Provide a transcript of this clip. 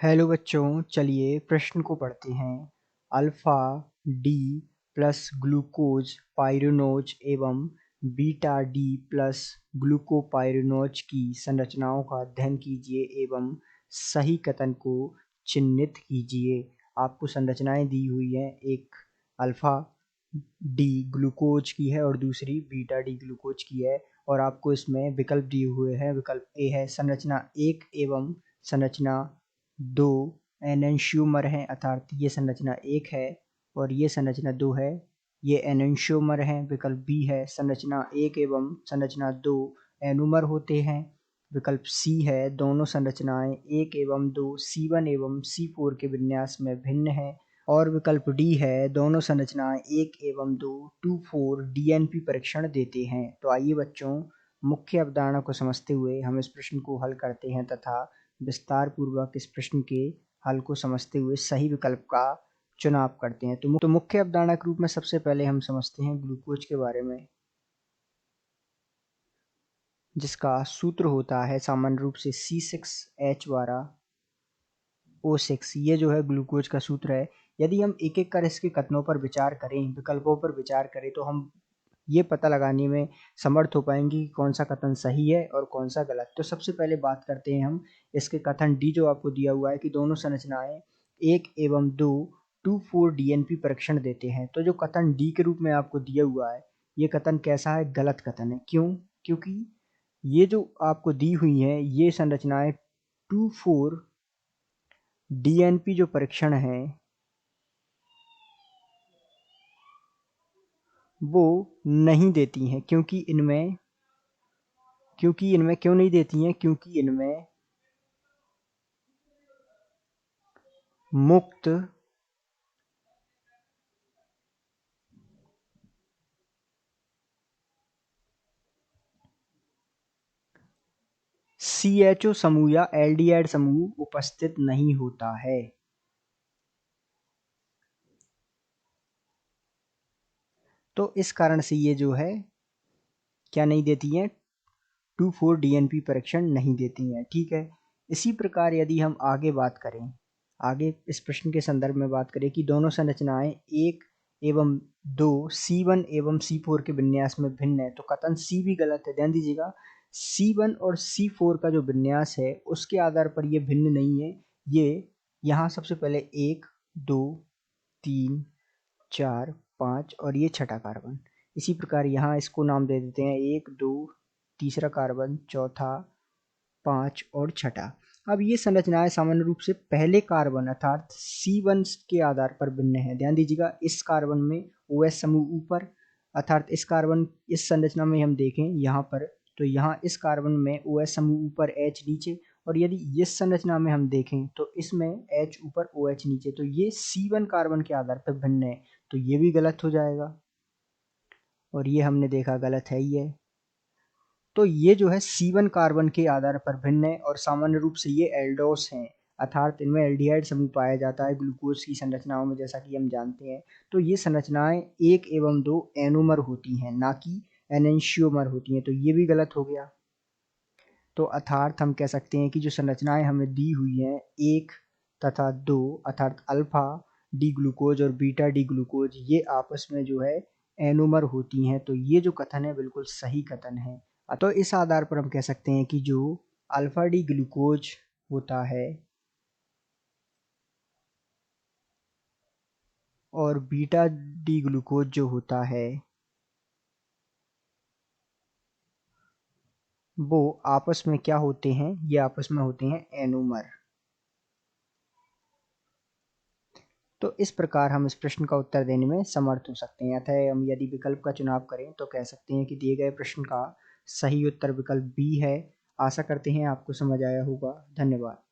Hello बच्चों, चलिए प्रश्न को पढ़ते हैं। अल्फा डी प्लस ग्लूकोज पाइरोनोज एवं बीटा डी प्लस ग्लूकोपाइरोनोज की संरचनाओं का अध्ययन कीजिए एवं सही कथन को चिन्हित कीजिए। आपको संरचनाएं दी हुई हैं, एक अल्फा डी ग्लूकोज की है और दूसरी बीटा डी ग्लूकोज की है, और आपको इसमें विकल्प दिए हुए हैं। विकल्प ए है संरचना 1 एवं संरचना 2 एनेंशियोमर हैं, अर्थात ये संरचना 1 है और ये संरचना 2 है, ये एनेंशियोमर हैं। विकल्प बी है संरचना 1 एवं संरचना 2 एनोमर होते हैं। विकल्प सी है दोनों संरचनाएं 1 एवं 2 C1 एवं C4 के विन्यास में भिन्न हैं। और विकल्प डी है दोनों संरचनाएं 1 एवं 2 2,4 DNP परीक्षण देते हैं। तो आइए बच्चों, मुख्य अवधारणा को समझते हुए हम इस प्रश्न को हल करते हैं तथा विस्तार पूर्वक इस प्रश्न के हल को समझते हुए सही विकल्प का चुनाव करते हैं। तो मुख्य अवधारणा के रूप में सबसे पहले हम समझते हैं ग्लूकोज के बारे में, जिसका सूत्र होता है सामान्य रूप से C6H12O6। ये जो है ग्लूकोज का सूत्र है। यदि हम एक एक कर इसके कथनों पर विचार करें, विकल्पों पर विचार करें, तो हम ये पता लगाने में समर्थ हो पाएंगे कि कौन सा कथन सही है और कौन सा गलत। तो सबसे पहले बात करते हैं हम इसके कथन डी, जो आपको दिया हुआ है कि दोनों संरचनाएं 1 एवं 2 2,4 DNP परीक्षण देते हैं। तो जो कथन डी के रूप में आपको दिया हुआ है, ये कथन कैसा है? गलत कथन है। क्यों? क्योंकि ये जो आपको दी हुई है, ये संरचनाएं 2,4 DNP जो परीक्षण है वो नहीं देती हैं। क्योंकि इनमें क्यों नहीं देती हैं? क्योंकि इनमें मुक्त CHO समूह या एल्डिहाइड समूह उपस्थित नहीं होता है। तो इस कारण से ये जो है क्या नहीं देती हैं? 2,4 DNP परीक्षण नहीं देती हैं। ठीक है। इसी प्रकार यदि हम आगे बात करें, आगे इस प्रश्न के संदर्भ में बात करें कि दोनों संरचनाएं 1 एवं 2 C1 एवं C4 के विन्यास में भिन्न है, तो कथन सी भी गलत है। ध्यान दीजिएगा, C1 और C4 का जो विन्यास है उसके आधार पर ये भिन्न नहीं है। ये यहाँ सबसे पहले 1 2 3 4 5 और ये छठा कार्बन। इसी प्रकार यहाँ इसको नाम दे देते हैं 1 2 तीसरा कार्बन, चौथा, 5 और छठा। अब ये संरचनाएं सामान्य रूप से पहले कार्बन अर्थात C1 के आधार पर भिन्न है। ध्यान दीजिएगा, इस कार्बन में OH समूह ऊपर, अर्थात इस संरचना में हम देखें यहाँ पर, तो यहाँ इस कार्बन में OH समूह ऊपर, H नीचे, और यदि इस संरचना में हम देखें तो इसमें H ऊपर OH नीचे, तो ये C1 कार्बन के आधार पर भिन्न है। तो ये भी गलत हो जाएगा और ये हमने देखा गलत है ही है। तो ये जो है C1 कार्बन के आधार पर भिन्न है और सामान्य रूप से ये एल्डोस हैं, अर्थात इनमें एल्डिहाइड समूह पाया जाता है ग्लूकोज की संरचनाओं में, जैसा कि हम जानते हैं। तो ये संरचनाएं 1 एवं 2 एनोमर होती हैं, ना कि एनेंशियोमर होती हैं। तो ये भी गलत हो गया। तो अर्थात हम कह सकते हैं कि जो संरचनाएं हमें दी हुई हैं 1 तथा 2, अर्थात अल्फा डी ग्लूकोज और बीटा डी ग्लूकोज, ये आपस में जो है एनोमर होती हैं। तो ये जो कथन है बिल्कुल सही कथन है। तो इस आधार पर हम कह सकते हैं कि जो अल्फा डी ग्लूकोज होता है और बीटा डी ग्लूकोज जो होता है वो आपस में क्या होते हैं? ये आपस में होते हैं एनोमर। तो इस प्रकार हम इस प्रश्न का उत्तर देने में समर्थ हो सकते हैं। अतः हम यदि विकल्प का चुनाव करें तो कह सकते हैं कि दिए गए प्रश्न का सही उत्तर विकल्प बी है। आशा करते हैं आपको समझ आया होगा। धन्यवाद।